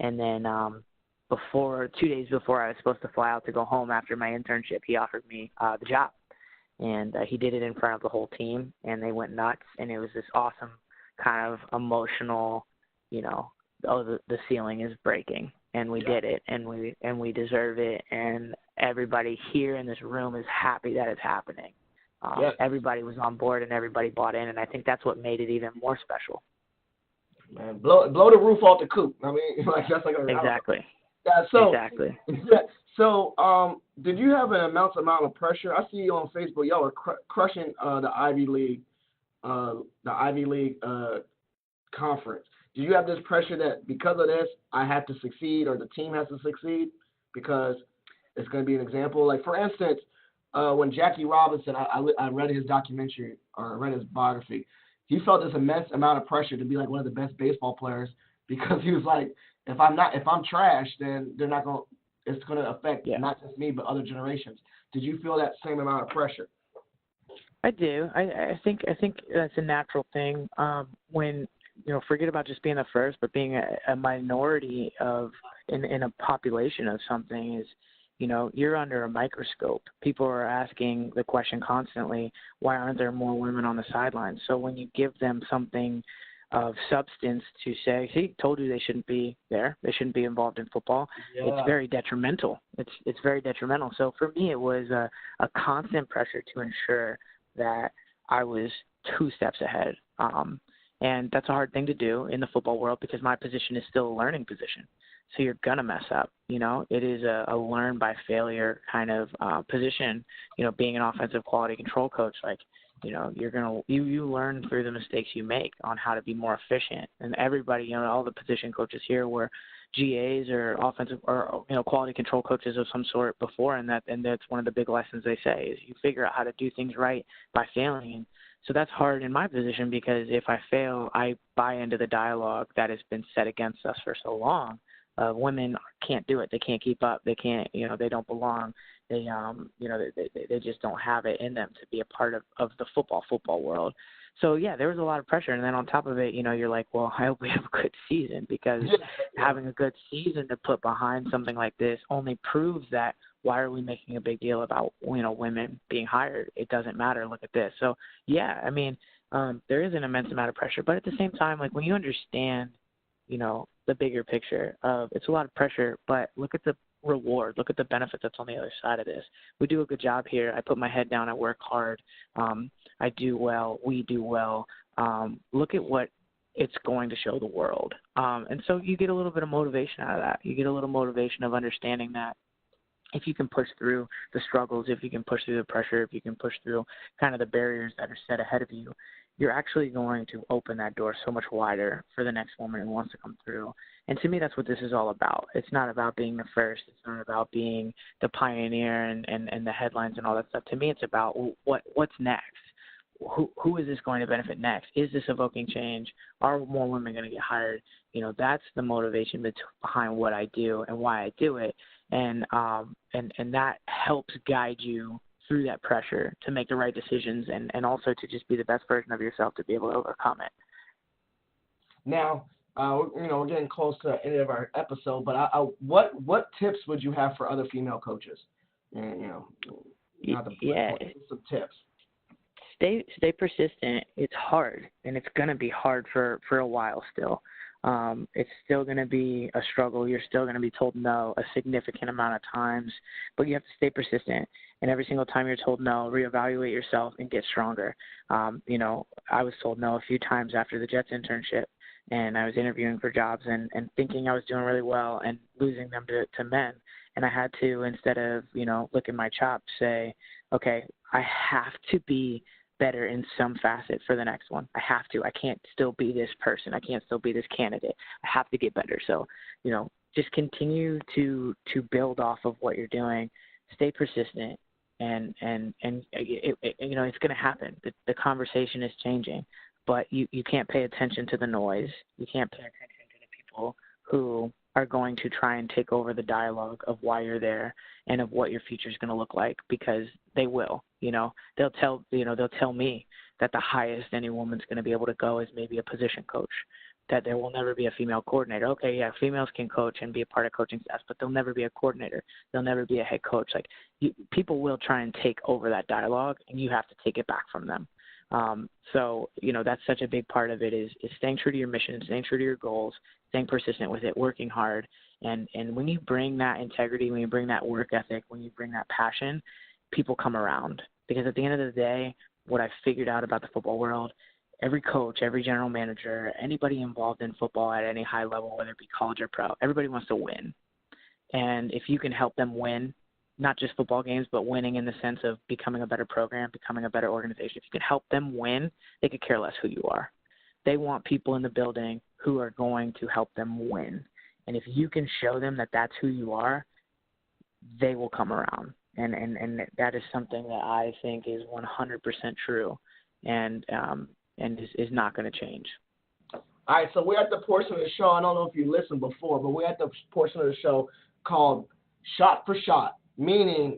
And then 2 days before I was supposed to fly out to go home after my internship, he offered me the job. And he did it in front of the whole team, and they went nuts. And it was this awesome kind of emotional, the ceiling is breaking. And we did it, and we deserve it, and everybody here in this room is happy that it's happening. Everybody was on board, and everybody bought in, and I think that's what made it even more special. Man, blow the roof off the coop. I mean, that's like exactly. Exactly. So, did you have an immense amount of pressure? I see you on Facebook. Y'all are crushing the Ivy League, conference. Do you have this pressure that because of this, I have to succeed, or the team has to succeed because it's going to be an example? Like, for instance, when Jackie Robinson, I read his documentary, or I read his biography, he felt this immense amount of pressure to be like one of the best baseball players, because he was like, if I'm trash, then it's going to affect not just me, but other generations. Did you feel that same amount of pressure? I do. I think that's a natural thing. When forget about just being the first, but being a minority in a population of something is, you're under a microscope. People are asking the question constantly, why aren't there more women on the sidelines? So when you give them something of substance to say, see, told you they shouldn't be there, they shouldn't be involved in football, it's very detrimental. It's very detrimental. So for me, it was a constant pressure to ensure that I was 2 steps ahead. And that's a hard thing to do in the football world, because my position is still a learning position. So you're going to mess up. It is a learn by failure kind of position. Being an offensive quality control coach, like, you're going to, you learn through the mistakes you make on how to be more efficient. And everybody, all the position coaches here were GAs or offensive or, quality control coaches of some sort before. And that's one of the big lessons they say is you figure out how to do things right by failing. And so that's hard in my position, because if I fail, I buy into the dialogue that has been set against us for so long. Women can't do it. They can't keep up. They can't, they don't belong. They just don't have it in them to be a part of the football world. So, yeah, there was a lot of pressure. And then on top of it, you're like, well, I hope we have a good season, because having a good season to put behind something like this only proves that why are we making a big deal about, women being hired? It doesn't matter. Look at this. So, yeah, I mean, there is an immense amount of pressure. But at the same time, like, when you understand, the bigger picture of it's a lot of pressure, but look at the reward, look at the benefit that's on the other side of this. We do a good job here. I put my head down. I work hard. I do well. We do well. Look at what it's going to show the world. And so you get a little bit of motivation out of that. You get a little motivation of understanding that if you can push through the struggles, if you can push through the pressure, if you can push through kind of the barriers that are set ahead of you, you're actually going to open that door so much wider for the next woman who wants to come through. And to me, that's what this is all about. It's not about being the first. It's not about being the pioneer and the headlines and all that stuff. To me, it's about what's next. who is this going to benefit next? Is this evoking change? Are more women going to get hired? That's the motivation behind what I do and why I do it. And that helps guide you through that pressure to make the right decisions and also to just be the best version of yourself to be able to overcome it. Now, we're getting close to the end of our episode, but what tips would you have for other female coaches? Some tips. Stay persistent. It's hard, and it's going to be hard for a while still. It's still going to be a struggle. You're still going to be told no a significant amount of times, but you have to stay persistent. And every single time you're told no, reevaluate yourself and get stronger. I was told no a few times after the Jets internship, and I was interviewing for jobs and thinking I was doing really well and losing them to men. And I had to, instead of, licking my chops, say, okay, I have to be better in some facet for the next one. I have to. I can't still be this person. I can't still be this candidate. I have to get better. So, just continue to build off of what you're doing. Stay persistent, and it's going to happen. The conversation is changing, but you can't pay attention to the noise. You can't pay attention to the people who are going to try and take over the dialogue of why you're there and of what your future is going to look like, because they will. They'll tell me that the highest any woman's going to be able to go is maybe a position coach, that there will never be a female coordinator. Okay, yeah, females can coach and be a part of coaching staff, but they'll never be a coordinator. They'll never be a head coach. People will try and take over that dialogue, and you have to take it back from them. So that's such a big part of it is staying true to your mission, staying true to your goals, staying persistent with it, working hard. And when you bring that integrity, when you bring that work ethic, when you bring that passion, people come around. Because at the end of the day, what I've figured out about the football world, every coach, every general manager, anybody involved in football at any high level, whether it be college or pro, everybody wants to win. And if you can help them win, not just football games, but winning in the sense of becoming a better program, becoming a better organization, if you can help them win, they could care less who you are. They want people in the building who are going to help them win. And if you can show them that that's who you are, they will come around. And that is something that I think is 100% true and is not going to change. All right, so we're at the portion of the show, I don't know if you listened before, but we're at the portion of the show called Shot for Shot, meaning,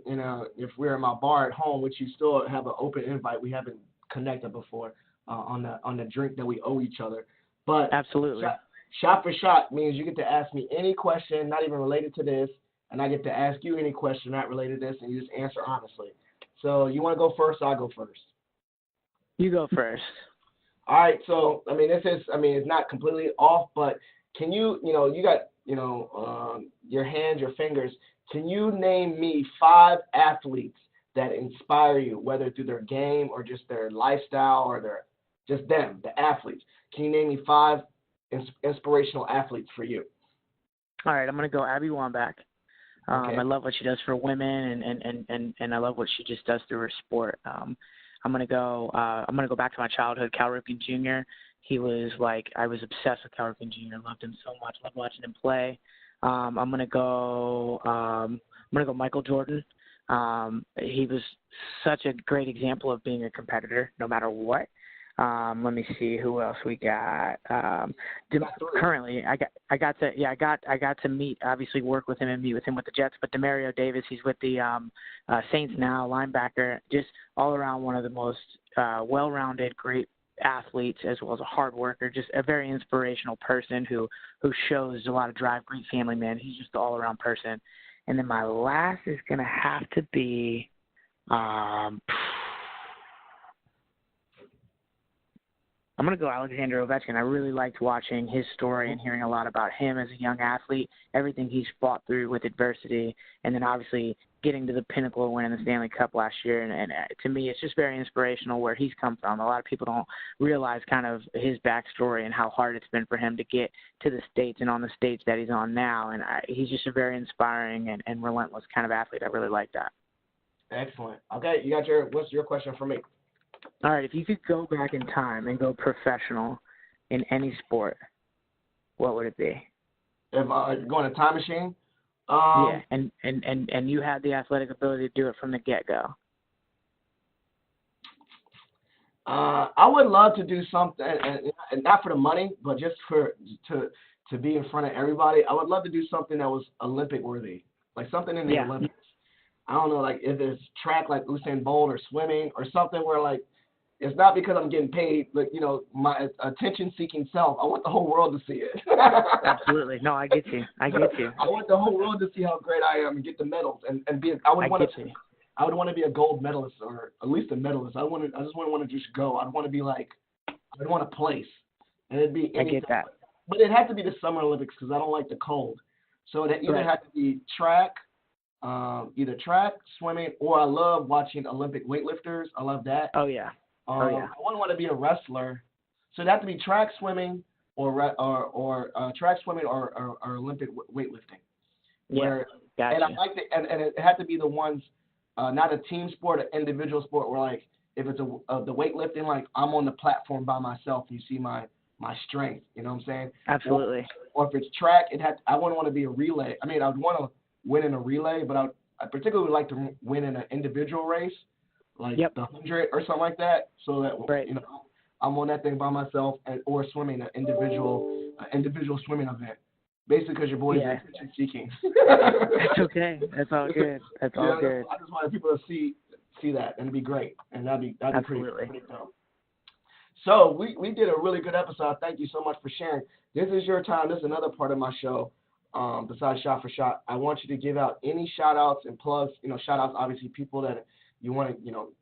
if we're in my bar at home, which you still have an open invite, we haven't connected before on the drink that we owe each other. But absolutely. Shot for Shot means you get to ask me any question, not even related to this, and I get to ask you any question not related to this, and you just answer honestly. So you want to go first, I'll go first. You go first. All right, so, it's not completely off, but can you, you got, your hands, your fingers, can you name me 5 athletes that inspire you, whether through their game or just their lifestyle or just them, the athletes? Can you name me 5 inspirational athletes for you? All right, I'm going to go Abby Wambach. Okay. I love what she does for women, and I love what she just does through her sport. I'm gonna go back to my childhood. Cal Ripken Jr. He was I was obsessed with Cal Ripken Jr. Loved him so much. Loved watching him play. I'm gonna go Michael Jordan. He was such a great example of being a competitor, no matter what. Let me see who else we got. Currently, I got to meet, obviously work with him and meet with him with the Jets. But Demario Davis, he's with the Saints now, linebacker, just all around one of the most well-rounded, great athletes, as well as a hard worker, just a very inspirational person who shows a lot of drive, great family man. He's just an all-around person. And then my last is going to have to be I'm going to go Alexander Ovechkin. I really liked watching his story and hearing a lot about him as a young athlete, everything he's fought through with adversity, and then obviously getting to the pinnacle of winning the Stanley Cup last year. And to me, it's just very inspirational where he's come from. A lot of people don't realize kind of his backstory and how hard it's been for him to get to the States and on the stage that he's on now. And he's just a very inspiring and relentless kind of athlete. I really like that. Excellent. Okay, what's your question for me? All right, if you could go back in time and go professional in any sport, what would it be? If going a time machine? Yeah, and you had the athletic ability to do it from the get-go. I would love to do something, and not for the money, but just to be in front of everybody. I would love to do something that was Olympic worthy, like something in the Yeah. Olympics. I don't know, like if it's track like Usain Bolt or swimming or something where like it's not because I'm getting paid, but my attention-seeking self. I want the whole world to see it. Absolutely. No, I get you. I get you. I want the whole world to see how great I am and get the medals and be. I would I want get to. you. I would want to be a gold medalist or at least a medalist. I just wouldn't want to just go. I'd want to be like, I'd want to place, and it'd be I anything. get that. But it had to be the Summer Olympics because I don't like the cold. So it either Right. had to be track, either track, swimming, or I love watching Olympic weightlifters. I love that. Oh yeah. Oh yeah. I wouldn't want to be a wrestler, so it'd have to be track, swimming, or track, swimming, or Olympic weightlifting. Yeah. Where Gotcha. and I like and it had to be the ones, not a team sport, an individual sport. Where like if it's the weightlifting, like I'm on the platform by myself, and you see my strength. You know what I'm saying? Absolutely. Or if it's track, I wouldn't want to be a relay. I mean, I would want to win in a relay, but I particularly would like to win in an individual race, like Yep. the 100 or something like that, so that Right. I'm on that thing by myself, or swimming, an individual swimming event. Basically, because your boy's Yeah. attention seeking. That's okay. That's all good. That's all good. I just wanted people to see that, and it'd be great, and that'd be Absolutely. pretty dope. So we did a really good episode. Thank you so much for sharing. This is your time. This is another part of my show. Besides Shot for Shot, I want you to give out any shout outs and plugs. Shout outs, obviously, people that you want to,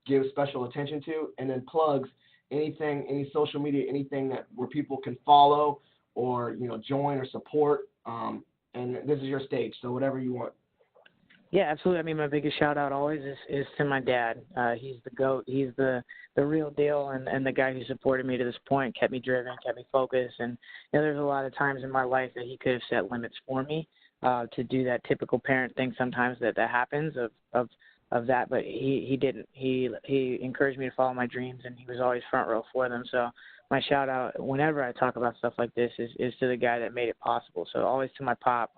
give special attention to, and then plugs, anything, any social media, anything where people can follow or, join or support. And this is your stage, so whatever you want. Yeah, absolutely. I mean, my biggest shout out always is to my dad. He's the GOAT. He's the real deal, and the guy who supported me to this point, kept me driven, kept me focused. And there's a lot of times in my life that he could have set limits for me to do that typical parent thing. Sometimes that happens of that, but he didn't. He encouraged me to follow my dreams, and he was always front row for them. So my shout out whenever I talk about stuff like this is to the guy that made it possible. So always to my pop.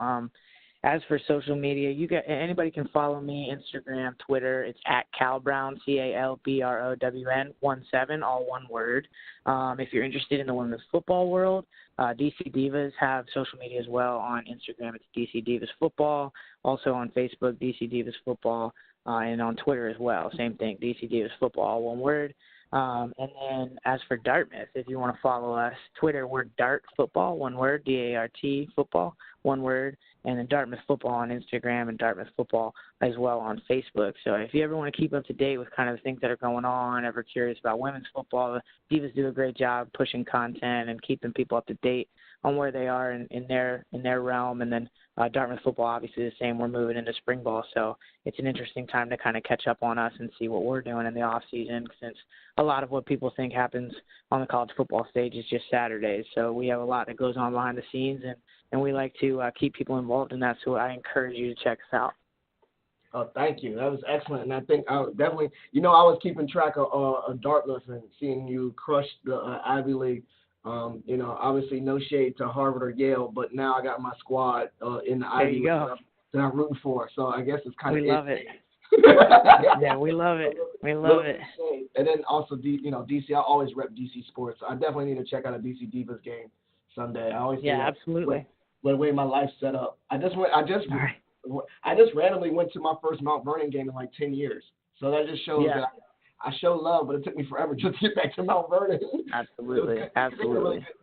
As for social media, anybody can follow me, Instagram, Twitter. It's at CalBrown, CalBrown 17, all one word. If you're interested in the women's football world, DC Divas have social media as well. On Instagram, it's DC Divas Football. Also on Facebook, DC Divas Football, and on Twitter as well. Same thing, DC Divas Football, all one word. And then as for Dartmouth, if you want to follow us, Twitter, we're Dart Football, one word, DART Football, one word, and then Dartmouth Football on Instagram and Dartmouth Football as well on Facebook. So if you ever want to keep up to date with kind of the things that are going on, ever curious about women's football, the Divas do a great job pushing content and keeping people up to date on where they are in their realm. And then Dartmouth Football, obviously the same. We're moving into spring ball, so it's an interesting time to kind of catch up on us and see what we're doing in the off season, since a lot of what people think happens on the college football stage is just Saturdays. So we have a lot that goes on behind the scenes, and we like to keep people involved in that. So I encourage you to check us out. Oh, thank you. That was excellent. And I think I definitely, I was keeping track of Dartmouth and seeing you crush the Ivy League. Obviously no shade to Harvard or Yale, but now I got my squad in the Ivy League that I'm rooting for. So I guess it's kind of. We love it. Yeah, we love it. We love it. And then also, DC. I always rep DC sports. I definitely need to check out a DC Divas game someday. I always absolutely. The way my life's set up. I just randomly went to my first Mount Vernon game in like 10 years. So that just shows that I show love, but it took me forever just to get back to Mount Vernon. Absolutely.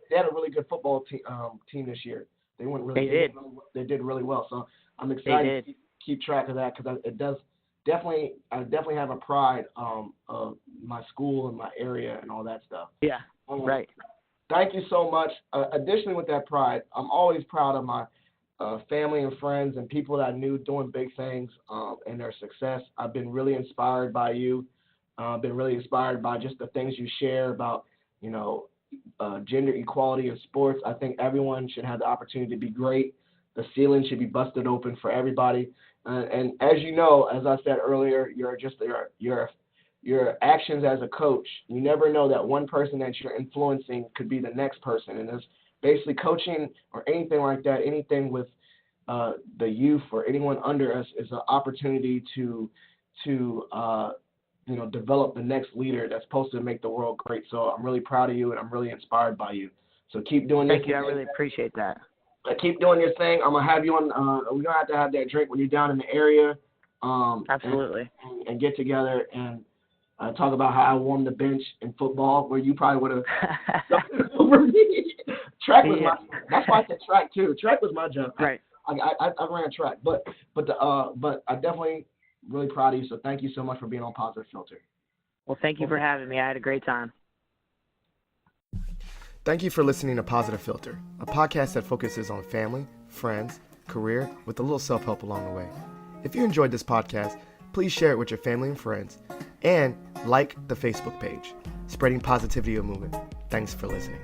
They had a really good football team this year. They went really. They did really well. So I'm excited to keep track of that, because it does definitely. I definitely have a pride of my school and my area and all that stuff. Yeah. Right. Thank you so much. Additionally, with that pride, I'm always proud of my family and friends and people that I knew doing big things and their success. I've been really inspired by you. I've been really inspired by just the things you share about, gender equality in sports. I think everyone should have the opportunity to be great. The ceiling should be busted open for everybody. And as you know, as I said earlier, your actions as a coach, you never know that one person that you're influencing could be the next person. And there's basically coaching or anything like that, anything with the youth or anyone under us is an opportunity to develop the next leader that's supposed to make the world great. So I'm really proud of you, and I'm really inspired by you. So keep doing your Thank you. I thing. really appreciate that. Keep doing your thing. I'm gonna have you on. We're gonna have to have that drink when you're down in the area. Absolutely. And get together and talk about how I won the bench in football, where you probably would have jumped over me. Track was that's why I said track too. Track was my jump. Right. I ran track, but I definitely really proud of you. So thank you so much for being on Positive Filter. Well, thank you for having me. I had a great time. Thank you for listening to Positive Filter, a podcast that focuses on family, friends, career, with a little self-help along the way. If you enjoyed this podcast, please share it with your family and friends, and like the Facebook page, Spreading Positivity of Movement. Thanks for listening.